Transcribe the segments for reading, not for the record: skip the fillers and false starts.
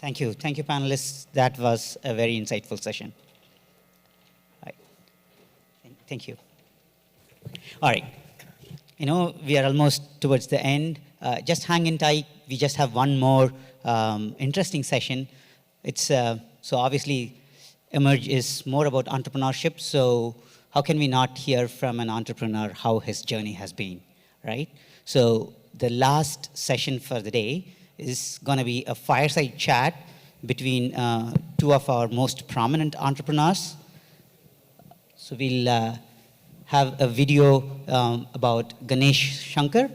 Thank you. Thank you, panelists. That was a very insightful session. Right. Thank you. All right. You know, we are almost towards the end. Just hang in tight. We just have one more interesting session. It's so obviously, Emerge is more about entrepreneurship. So how can we not hear from an entrepreneur how his journey has been, right? So the last session for the day is going to be a fireside chat between two of our most prominent entrepreneurs. So we'll have a video about Ganesh Shanker.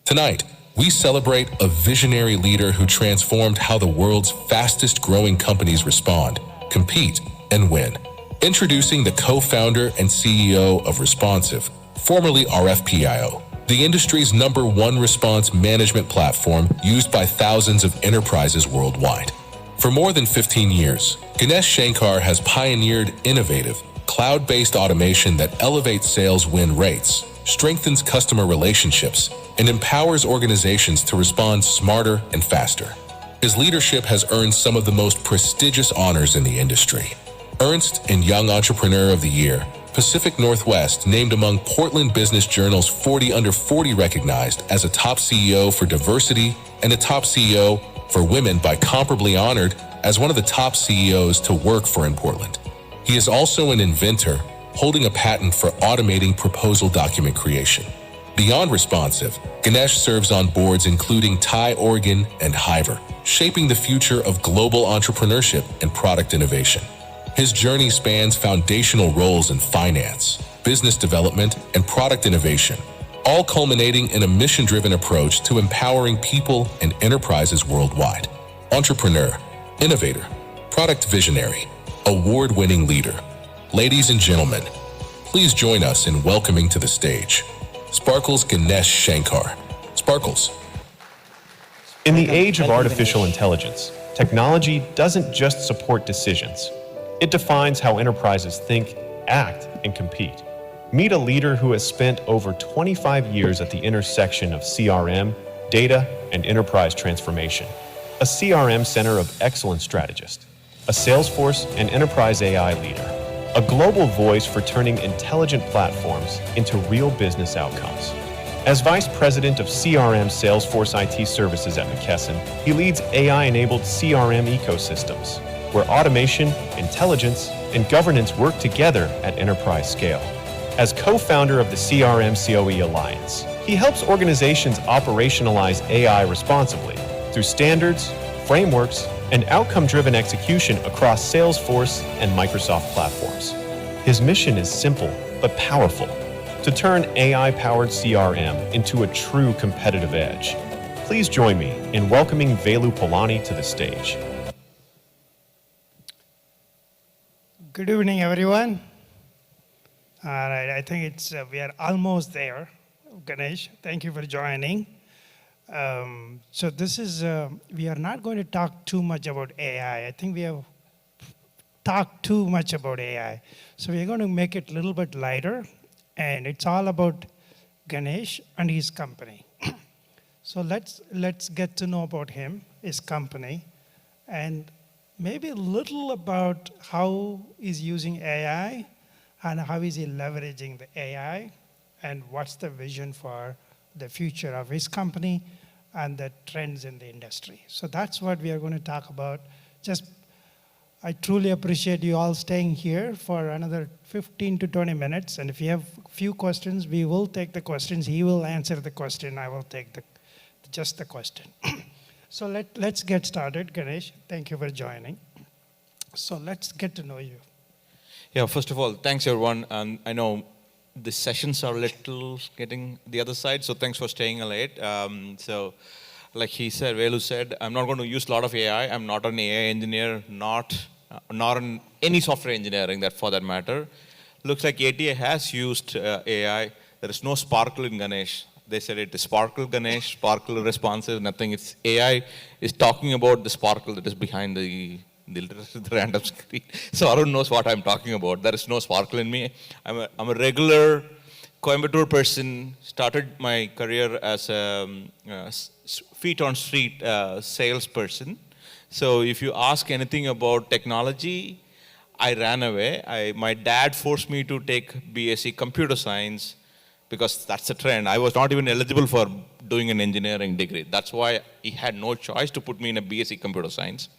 Tonight, we celebrate a visionary leader who transformed how the world's fastest growing companies respond, compete, and win. Introducing the co-founder and CEO of Responsive, formerly RFPIO, the industry's #1 response management platform used by thousands of enterprises worldwide. For more than 15 years, Ganesh Shanker has pioneered innovative, cloud-based automation that elevates sales win rates, strengthens customer relationships, and empowers organizations to respond smarter and faster. His leadership has earned some of the most prestigious honors in the industry. Ernst and Young Entrepreneur of the Year, Pacific Northwest named among Portland Business Journal's 40 Under 40 recognized as a top CEO for diversity and a top CEO for women by Comparably honored as one of the top CEOs to work for in Portland. He is also an inventor, holding a patent for automating proposal document creation. Beyond Responsive, Ganesh serves on boards including Thai Organ and Hiver, shaping the future of global entrepreneurship and product innovation. His journey spans foundational roles in finance, business development, and product innovation, all culminating in a mission-driven approach to empowering people and enterprises worldwide. Entrepreneur, innovator, product visionary, award-winning leader. Ladies and gentlemen, please join us in welcoming to the stage Sparkle's Ganesh Shanker. Sparkles. In the age of artificial intelligence, technology doesn't just support decisions. It defines how enterprises think, act, and compete. Meet a leader who has spent over 25 years at the intersection of CRM, data, and enterprise transformation. A CRM Center of Excellence strategist, a Salesforce and enterprise AI leader, a global voice for turning intelligent platforms into real business outcomes. As Vice President of CRM Salesforce IT Services at McKesson, he leads AI-enabled CRM ecosystems, where automation, intelligence, and governance work together at enterprise scale. As co-founder of the CRM COE Alliance, he helps organizations operationalize AI responsibly through standards, frameworks, and outcome-driven execution across Salesforce and Microsoft platforms. His mission is simple but powerful: to turn AI-powered CRM into a true competitive edge. Please join me in welcoming Vel Palani to the stage. Good evening, everyone. All right, I think we are almost there. Ganesh, thank you for joining. So this is, we are not going to talk too much about AI. I think we have talked too much about AI. So we're going to make it a little bit lighter, and it's all about Ganesh and his company. So let's get to know about him, his company, and maybe a little about how he's using AI and how is he leveraging the AI and what's the vision for the future of his company and the trends in the industry. So that's what we are going to talk about. I truly appreciate you all staying here for another 15 to 20 minutes. And if you have a few questions, we will take the questions. He will answer the question. I will take just the question. So let's get started. Ganesh, thank you for joining. So let's get to know you. Yeah, first of all, thanks everyone. And I know the sessions are a little getting the other side, so thanks for staying late. So like he said, Velu said, I'm not going to use a lot of AI. I'm not an AI engineer, not in any software engineering that for that matter. Looks like ATEA has used AI. There is no sparkle in Ganesh. They said it is Sparkle Ganesh, Sparkle Responsive, nothing. It's AI is talking about the sparkle that is behind the random screen. So I don't know what I'm talking about. There is no sparkle in me. I'm a regular Coimbatore person, started my career as a feet on street salesperson. So if you ask anything about technology, I ran away. My dad forced me to take BSc Computer Science because that's a trend. I was not even eligible for doing an engineering degree. That's why he had no choice to put me in a BSc Computer Science.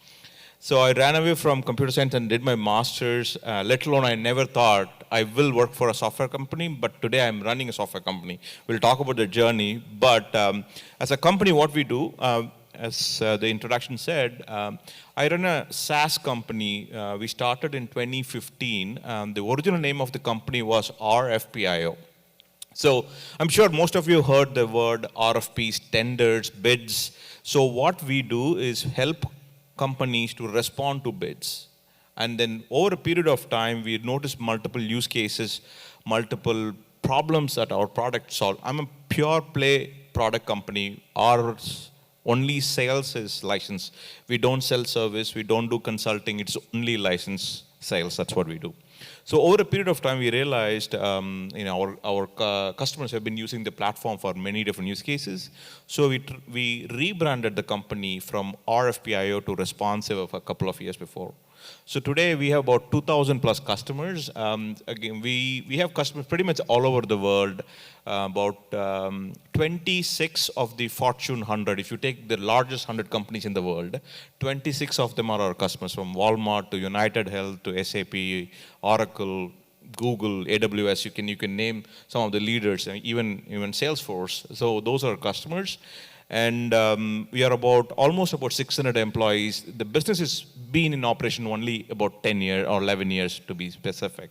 So I ran away from computer science and did my master's. Let alone I never thought I will work for a software company, but today I'm running a software company. We'll talk about the journey, but as a company, what we do, as the introduction said, I run a SaaS company. We started in 2015. The original name of the company was RFPIO. So I'm sure most of you heard the word RFPs, tenders, bids. So what we do is help companies to respond to bids. And then over a period of time, we noticed multiple use cases, multiple problems that our product solved. I'm a pure play product company. Our only sales is license. We don't sell service. We don't do consulting. It's only license sales. That's what we do. So over a period of time, we realized our customers have been using the platform for many different use cases. So we rebranded the company from RFPIO to Responsive a couple of years before. So today we have about 2,000 plus customers. Again, we have customers pretty much all over the world. About 26 of the Fortune 100, if you take the largest 100 companies in the world, 26 of them are our customers, from Walmart to United Health to SAP, Oracle, Google, AWS. You can name some of the leaders, even Salesforce. So those are our customers. And we are almost about 600 employees. The business has been in operation only about 10 years or 11 years to be specific.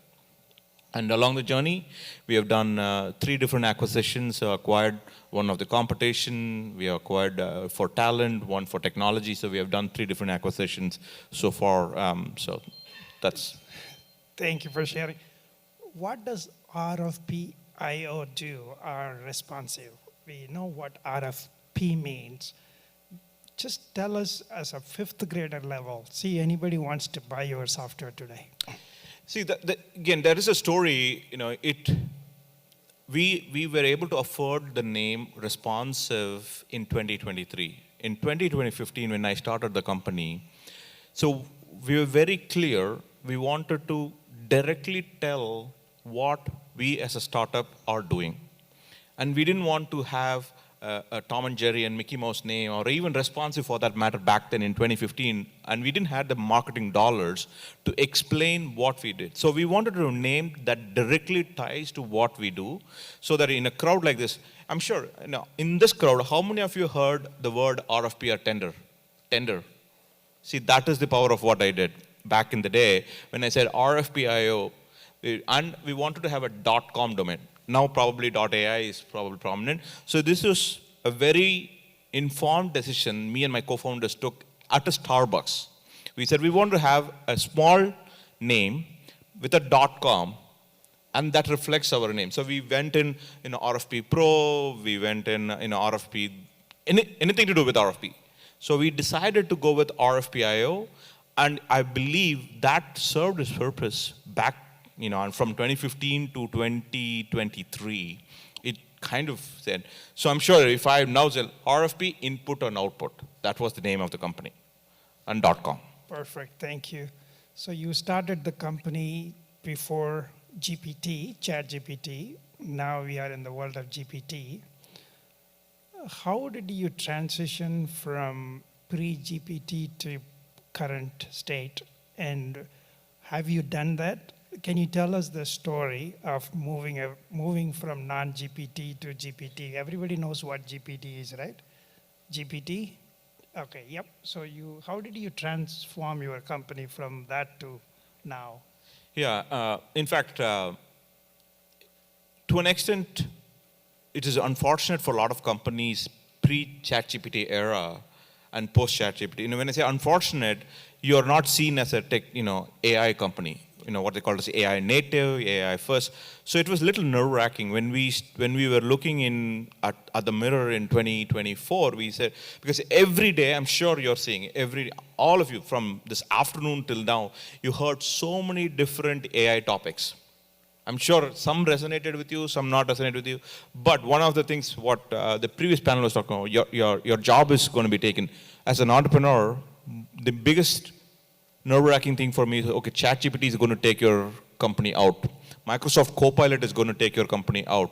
And along the journey, we have done 3 different acquisitions, acquired one of the competition, we acquired for talent, one for technology. So we have done 3 different acquisitions so far. So that's. Thank you for sharing. What does RFPIO do, or responsive? We know what RFP means. Just tell us as a 5th grader level, see anybody wants to buy your software today. See, again, there is a story, we were able to afford the name Responsive in 2023. In 2015, when I started the company, so we were very clear, we wanted to directly tell what we as a startup are doing. And we didn't want to have a Tom and Jerry and Mickey Mouse name, or even Responsive for that matter back then in 2015, and we didn't have the marketing dollars to explain what we did. So we wanted to name that directly ties to what we do, so that in a crowd like this, I'm sure, in this crowd, how many of you heard the word RFP or tender? Tender. See, that is the power of what I did back in the day when I said RFPIO, and we wanted to have a .com domain. Now probably .ai is probably prominent. So this was a very informed decision me and my co-founders took at a Starbucks. We said we want to have a small name with a .com, and that reflects our name. So we went in RFP Pro, we went in RFP, anything to do with RFP. So we decided to go with RFPIO, and I believe that served its purpose back, and from 2015 to 2023, it kind of said. So I'm sure if I now say RFP input and output, that was the name of the company, and .com. Perfect, thank you. So you started the company before GPT, ChatGPT. Now we are in the world of GPT. How did you transition from pre-GPT to current state? And have you done that? Can you tell us the story of moving from non-GPT to GPT? Everybody knows what GPT is, right? GPT? Okay, yep. So how did you transform your company from that to now? Yeah, in fact, to an extent, it is unfortunate for a lot of companies pre-ChatGPT era and post-ChatGPT. When I say unfortunate, you are not seen as a tech, AI company. What they call as AI native, AI first. So it was a little nerve-wracking when we were looking at the mirror in 2024. We said, because every day, I'm sure you're seeing all of you from this afternoon till now, you heard so many different AI topics. I'm sure some resonated with you, some not resonated with you. But one of the things what the previous panel was talking about, your job is going to be taken. As an entrepreneur, the biggest nerve-wracking thing for me is, okay, ChatGPT is going to take your company out. Microsoft Copilot is going to take your company out.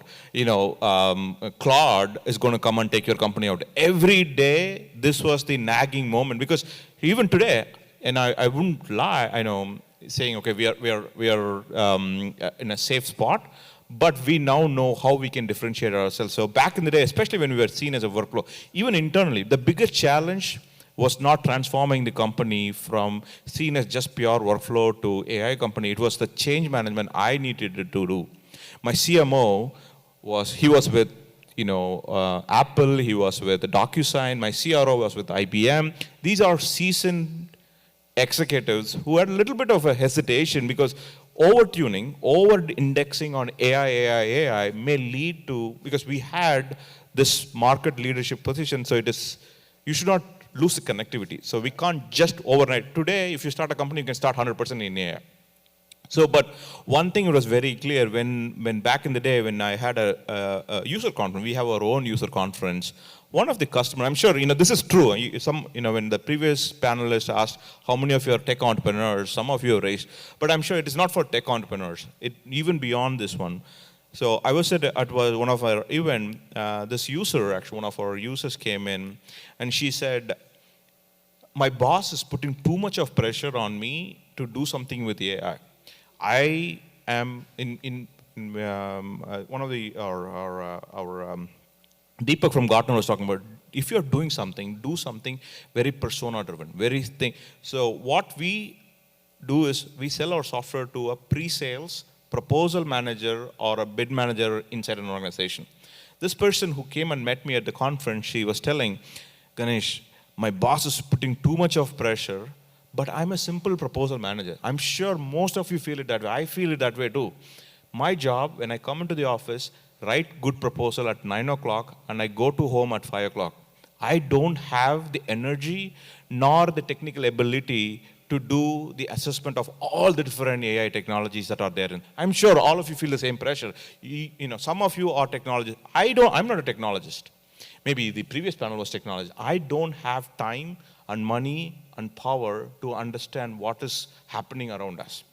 Claude is going to come and take your company out. Every day, this was the nagging moment, because even today, and I wouldn't lie, I know, saying, okay, we are in a safe spot, but we now know how we can differentiate ourselves. So back in the day, especially when we were seen as a workflow, even internally, the biggest challenge was not transforming the company from seen as just pure workflow to AI company. It was the change management I needed to do. My CMO was with Apple, he was with DocuSign, my CRO was with IBM. These are seasoned executives who had a little bit of a hesitation, because over-tuning, over-indexing on AI may lead to, because we had this market leadership position, so you should not lose the connectivity. So we can't just overnight. Today, if you start a company, you can start 100% in AI. So, but one thing was very clear when back in the day when I had a user conference, we have our own user conference. One of the customers, I'm sure this is true. When the previous panelists asked how many of you are tech entrepreneurs, some of you raised, but I'm sure it is not for tech entrepreneurs. Even beyond this one. So I was at one of our event. This user, actually, one of our users came in, and she said, "My boss is putting too much of pressure on me to do something with AI. I am in one of our Deepak from Gartner was talking about, if you're doing something, do something very persona-driven, very thing. So what we do is we sell our software to a pre-sales proposal manager or a bid manager inside an organization. This person who came and met me at the conference, she was telling, Ganesh, my boss is putting too much of pressure, but I'm a simple proposal manager. I'm sure most of you feel it that way. I feel it that way too. My job, when I come into the office, write good proposal at 9 o'clock, and I go to home at 5 o'clock. I don't have the energy nor the technical ability to do the assessment of all the different AI technologies that are there. And I'm sure all of you feel the same pressure. Some of you are technologists. I'm not a technologist. Maybe the previous panel was technologist. I don't have time and money and power to understand what is happening around us.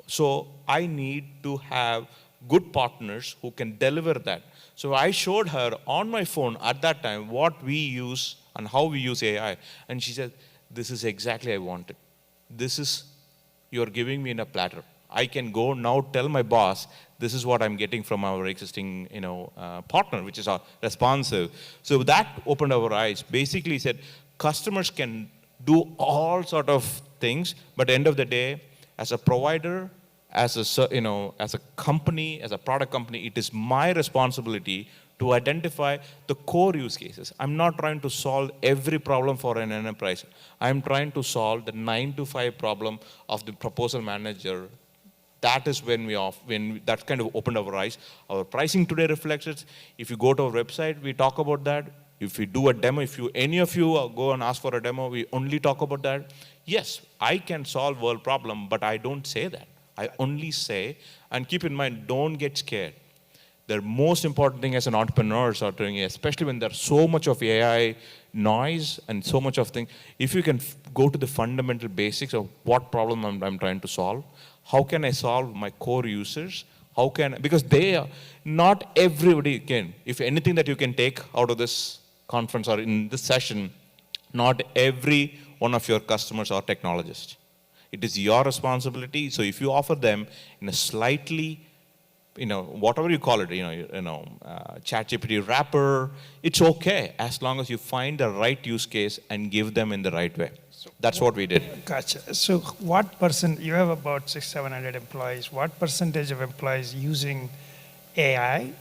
So I need to have good partners who can deliver that. So I showed her on my phone at that time what we use and how we use AI. And she said, this is exactly I wanted. You're giving me in a platter. I can go now tell my boss, this is what I'm getting from our existing partner, which is responsive. So that opened our eyes. Basically said, customers can do all sort of things, but at the end of the day, as a provider, as a company, as a product company, it is my responsibility to identify the core use cases. I'm not trying to solve every problem for an enterprise. I'm trying to solve the 9 to 5 problem of the proposal manager. That is when that kind of opened our eyes. Our pricing today reflects it. If you go to our website, we talk about that. If we do a demo, any of you go and ask for a demo, we only talk about that. Yes, I can solve world problem, but I don't say that. I only say, and keep in mind, don't get scared. The most important thing as an entrepreneur are doing, especially when there's so much of AI noise and so much of things, if you can go to the fundamental basics of what problem I'm trying to solve, how can I solve my core users? Because not everybody can. If anything that you can take out of this conference or in this session, not every one of your customers are technologists. It is your responsibility. So if you offer them in a slightly, whatever you call it, ChatGPT wrapper, it's okay as long as you find the right use case and give them in the right way. That's what we did. Gotcha. So what percent, you have about 600-700 employees, what percentage of employees using AI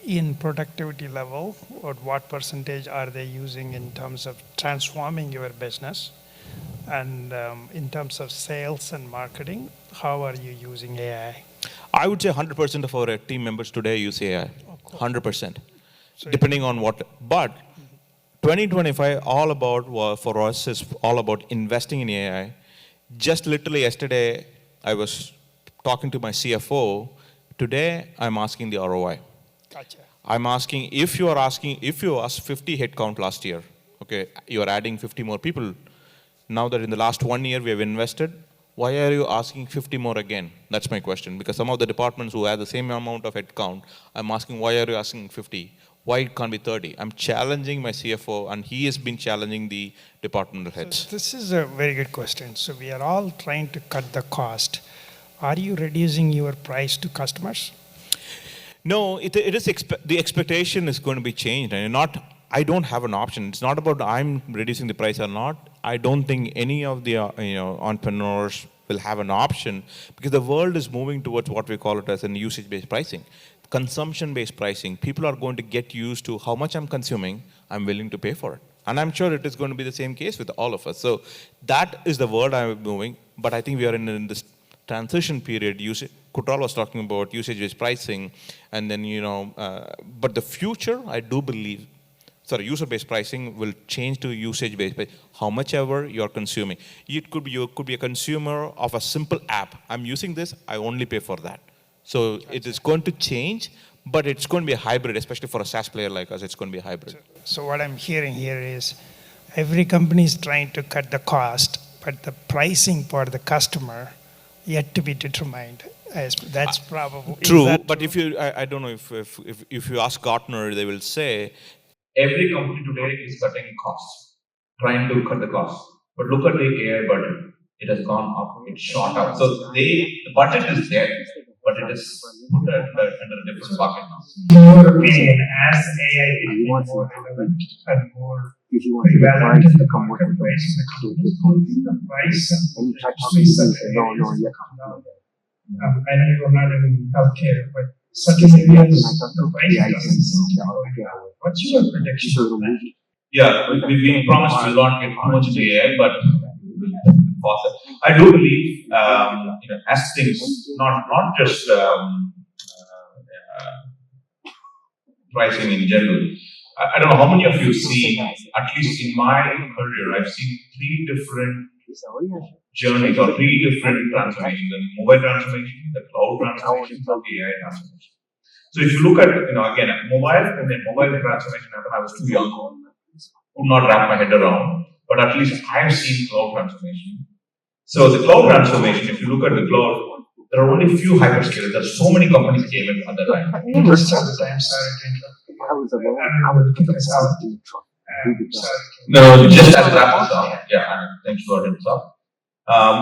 in productivity level, or what percentage are they using in terms of transforming your business? And in terms of sales and marketing, how are you using AI? I would say 100% of our team members today use AI. 100%. So depending on what. But 2025, for us, is all about investing in AI. Just literally yesterday, I was talking to my CFO, Today, I'm asking the ROI. Gotcha. I'm asking, if you asked 50 headcount last year, okay, you're adding 50 more people. Now that in the last 1 year we have invested, why are you asking 50 more again? That's my question. Because some of the departments who have the same amount of headcount, I'm asking, why are you asking 50? Why it can't be 30? I'm challenging my CFO, and he has been challenging the departmental heads. So this is a very good question. So we are all trying to cut the cost. Are you reducing your price to customers? No, it is the expectation is going to be changed, and I don't have an option. It's not about I'm reducing the price or not. I don't think any of the entrepreneurs will have an option, because the world is moving towards what we call it as a usage-based pricing, consumption-based pricing. People are going to get used to how much I'm consuming. I'm willing to pay for it, and I'm sure it is going to be the same case with all of us. So that is the world I'm moving. But I think we are in this transition period. Kutral was talking about usage-based pricing, and then but the future, I do believe, user-based pricing will change to usage-based. How much ever you're consuming, you could be a consumer of a simple app. I'm using this, I only pay for that. So it is going to change, but it's going to be a hybrid, especially for a SaaS player like us. It's going to be a hybrid. So what I'm hearing here is every company is trying to cut the cost, but the pricing for the customer yet to be determined. That's probably true. But if you, I don't know if you ask Gartner, they will say every company today is cutting costs, trying to cut the costs. But look at the AI budget; it has gone up, it shot up. So the budget is there, but it is put under a different bucket now. In your opinion, as AI becomes more relevant and more prevalent in the marketplace, the price and actually some areas come down. I know you are not in healthcare, but certain areas the price doesn't seem to go down. What's your prediction on that? Yeah, we promised we will not get too much into AI, but I do believe, as things, not just pricing in general. I don't know how many of you see, at least in my career, I've seen 3 different journeys or 3 different transformations: the mobile transformation, the cloud transformation, or the AI transformation. So if you look at, again, when the mobile transformation happened, I was too young, could not wrap my head around, but at least I've seen cloud transformation. So the cloud transformation, if you look at the cloud, there are only few hyperscalers. There are so many companies came in at that time. Most of the time, sorry to interrupt. I will kick us out. No, just as wrap this up. Yeah, thanks for this up.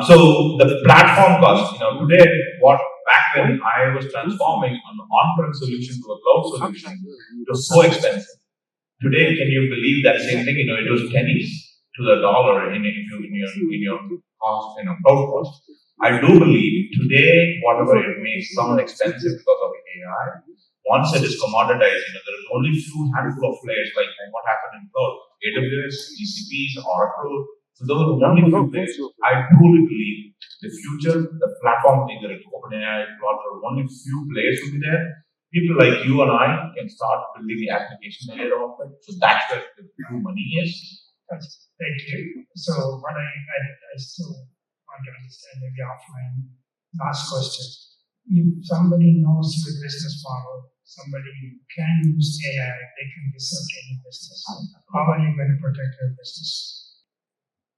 So the platform cost, today, back when I was transforming an on-prem solution to a cloud solution, it was so expensive. Today, can you believe that same thing? It was pennies to the dollar in your cost, cloud cost. I do believe today, whatever it may sound expensive because of AI, once it is commoditized, there is only few handful of players, like what happened in cloud, AWS, GCPs, Oracle. So those are only few players. I truly believe the future, the platform, either it's OpenAI, Cloud, only few players will be there. People like you and I can start building the application layer of it. So that's where the true money is. Thank you. So what I still want to understand, maybe offline, last question. If somebody knows your business model, somebody can use AI, they can disrupt any business. How are you going to protect your business?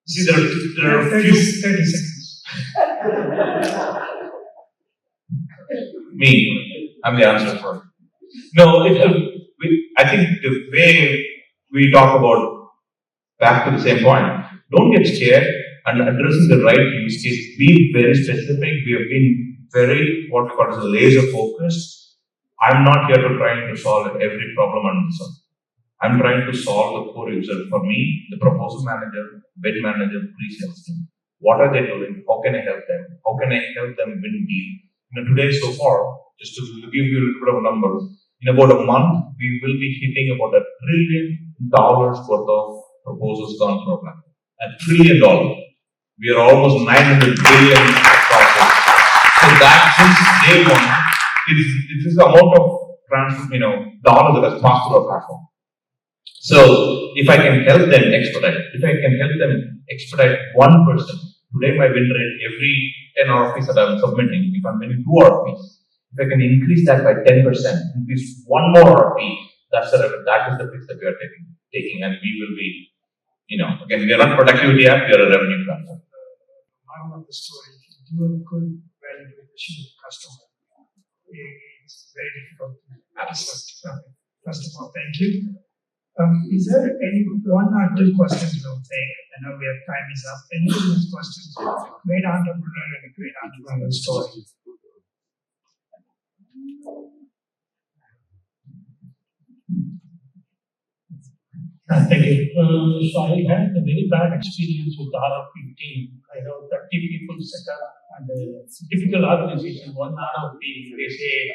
See, there are 30 seconds. Me, I'm the answer for it. No, I think the way we talk about, back to the same point, don't get scared and addressing the right use case. Be very specific. We have been very, what we call as a laser focused. I'm not here to try to solve every problem under the sun. I'm trying to solve the core user. For me, the proposal manager, bid manager, pre-sales team. What are they doing? How can I help them? How can I help them win deal? Today so far, just to give you a little bit of a number, in about a month, we will be hitting about $1 trillion worth of proposals gone through our platform. $1 trillion. We are almost 900 billion process. So that since day one, it is the amount of dollars that has passed through our platform. So if I can help them expedite, 1%, today my win rate every 10 RFPs that I'm submitting, if I'm winning 2 RFPs, If I can increase that by 10%, increase one more RFP, that is the fix that we are taking, and we will be, again, we are not productivity app, we are a revenue platform. Moral of the story: if you do a good value proposition to the customer, it's very difficult to Absolutely. First of all, thank you. Is there any one or two questions we'll take? I know we have time is up. Any of those questions? Great entrepreneur and a great entrepreneurial story. Thank you. So I had a very bad experience with the RFP team. I have 30 people set up and a typical organization, one RFP, they say,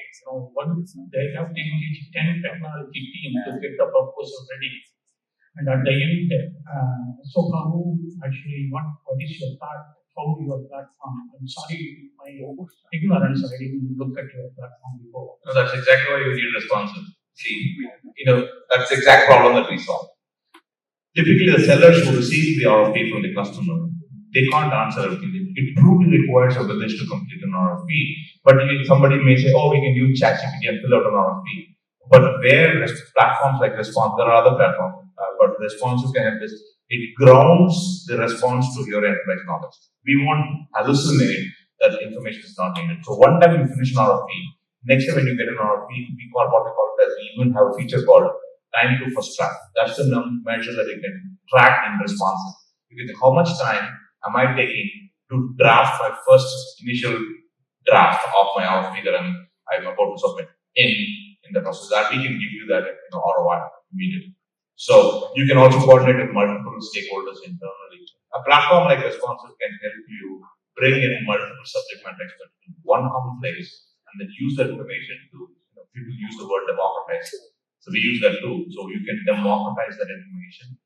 they have to engage 10 technology teams to get the proposal ready. And at the end, so how actually, what is your thought? How your platform? I'm sorry, my ignorance, I didn't look at your platform before. No, that's exactly why you need responsive. See, that's the exact problem that we solve. Typically, the sellers who receive the RFP from the customer, they can't answer everything. It truly requires a village to complete an RFP. But somebody may say, oh, we can use ChatGPT and fill out an RFP. But where platforms like Response, there are other platforms, but Responsive can help this. It grounds the response to your enterprise knowledge. We won't hallucinate that information is not needed. So one time you finish an RFP, next time when you get an RFP, we call what we call it as, we even have a feature called time to first draft. That's the measure that you can track in Responsive. You can say, how much time am I taking to draft my first initial draft of my RFP that I'm about to submit in the process. That we can give you that ROI immediately. So you can also coordinate with multiple stakeholders internally. A platform like Responsive can help you bring in multiple subject matter experts in one common place and then use that information to, people use the word democratize. So we use that too. So you can democratize that information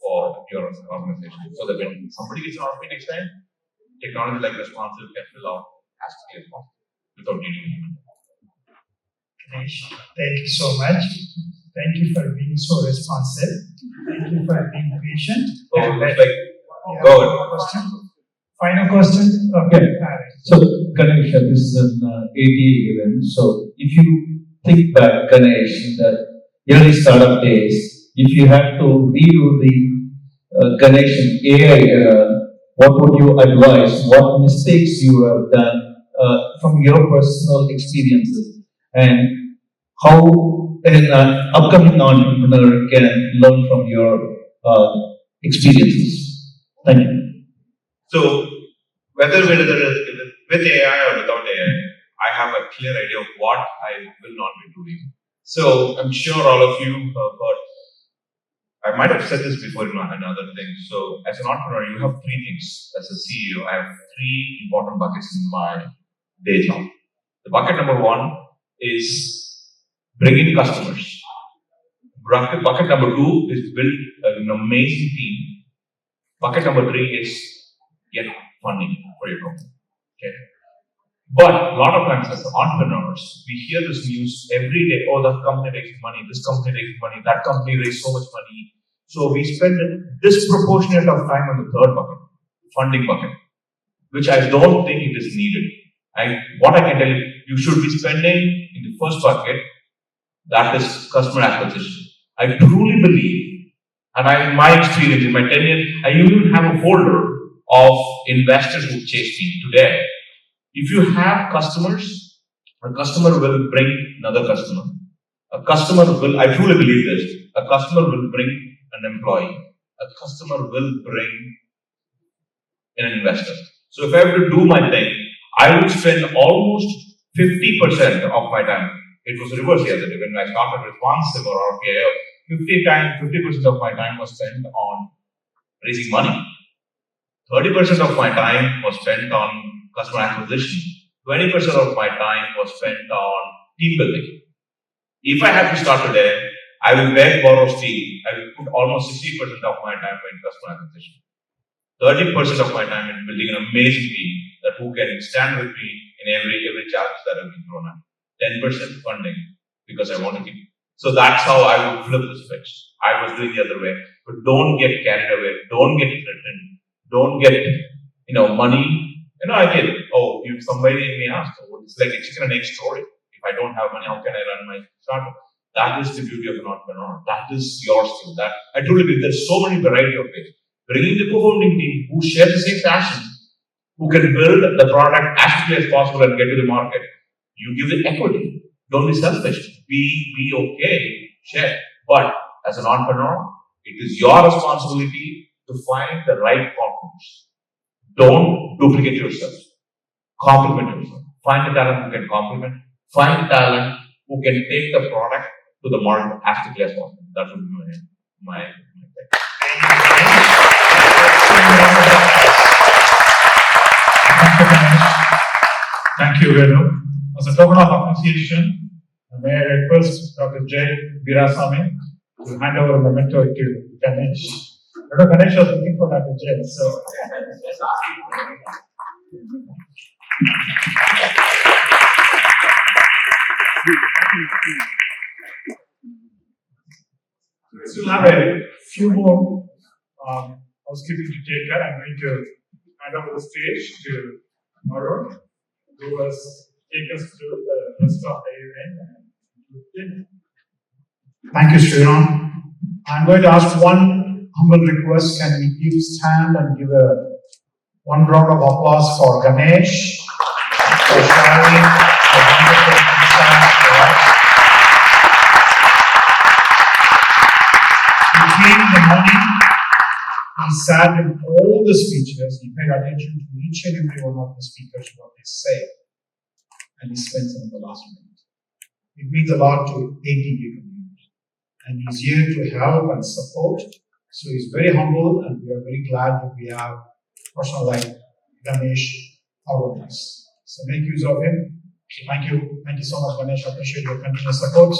for your organization. So that when somebody gets an RFP next time, technology like Responsive can fill out as quickly as possible without needing human. Ganesh, thank you so much. Thank you for being so responsive. Thank you for being patient. Oh, go ahead. Final question? Okay. So, Ganesh, this is an ATEA event. So, if you think back, Ganesh, in the early startup days, if you had to redo the Ganesh AI era, what would you advise? What mistakes you have done from your personal experiences, and how an upcoming entrepreneur can learn from your experiences? Thank you. So, whether with AI or without AI, I have a clear idea of what I will not be doing. So, I'm sure all of you have heard, I might have said this before in another thing. So, as an entrepreneur, you have three things. As a CEO, I have three important buckets in my day job. The bucket number one is bring in customers. Bucket number two is build an amazing team. Bucket number three is get funding for your company. Okay. But a lot of times as entrepreneurs, we hear this news every day. Oh, that company raised money, this company raised money, that company raised so much money. So we spend a disproportionate of time on the third bucket, funding bucket, which I don't think it is needed. What I can tell you, you should be spending in the first bucket, that is customer acquisition. I truly believe, and in my experience, in my 10 years, I even have a folder of investors who chase me today. If you have customers, a customer will bring another customer. A customer will, I truly believe this, a customer will bring an employee. A customer will bring an investor. So if I have to do my thing, I would spend almost 50% of my time. It was reverse the other day. When I started Responsive or RPIO, 50% of my time was spent on raising money. 30% of my time was spent on customer acquisition. 20% of my time was spent on team building. If I have to start today, I will beg, borrow, steal. I will put almost 60% of my time in customer acquisition. 30% of my time in building an amazing team that who can stand with me in every challenge that I've been thrown at. 10% funding because I want to keep. So that's how I would flip the switch. I was doing the other way. But don't get carried away. Don't get threatened. Don't get money Again, if somebody may ask, it's like a chicken and egg story. If I don't have money, how can I run my startup? That is the beauty of an entrepreneur. That is your skill. That I truly believe there's so many variety of ways. Bringing the co-founding team who share the same passion, who can build the product as quickly as possible and get to the market. You give the equity. Don't be selfish. Be okay. Share. But as an entrepreneur, it is your responsibility to find the right partners. Don't duplicate yourself. Complement yourself. Find the talent who can complement. Find the talent who can take the product to the market as quickly as possible. That would be my Thank you, Venu. As a token of appreciation, may I request Dr. J. Virasamy to hand over the memento to Ganesh. Dr. Ganesh was looking for Dr. J. So. We still have a few more housekeeping to take care. I'm going to hand over the stage to Arun, who will take us through the rest of the event. Thank you, Sriram. I'm going to ask one humble request. Can you stand and give one round of applause for Ganesh for sharing the wonderful insights for us. He came in the morning, he sat in all the speeches, he paid attention to each and every one of the speakers, what they say, and he spent some of the last minute. It means a lot to ATEA community, and he's here to help and support. So he's very humble, and we are very glad that we have a person like Ganesh around us. So make use of him. Thank you so much, Ganesh. I appreciate your continuous support,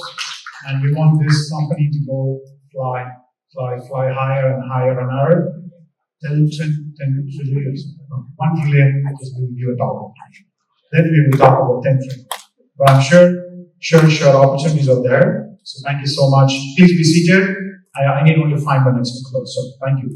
and we want this company to go fly higher and higher and higher. 10 trillion, 1 trillion, just will give a talk. Then we will talk about 10 trillion. But I'm sure opportunities are there. So thank you so much. Please be seated. I need only 5 minutes to close. So thank you.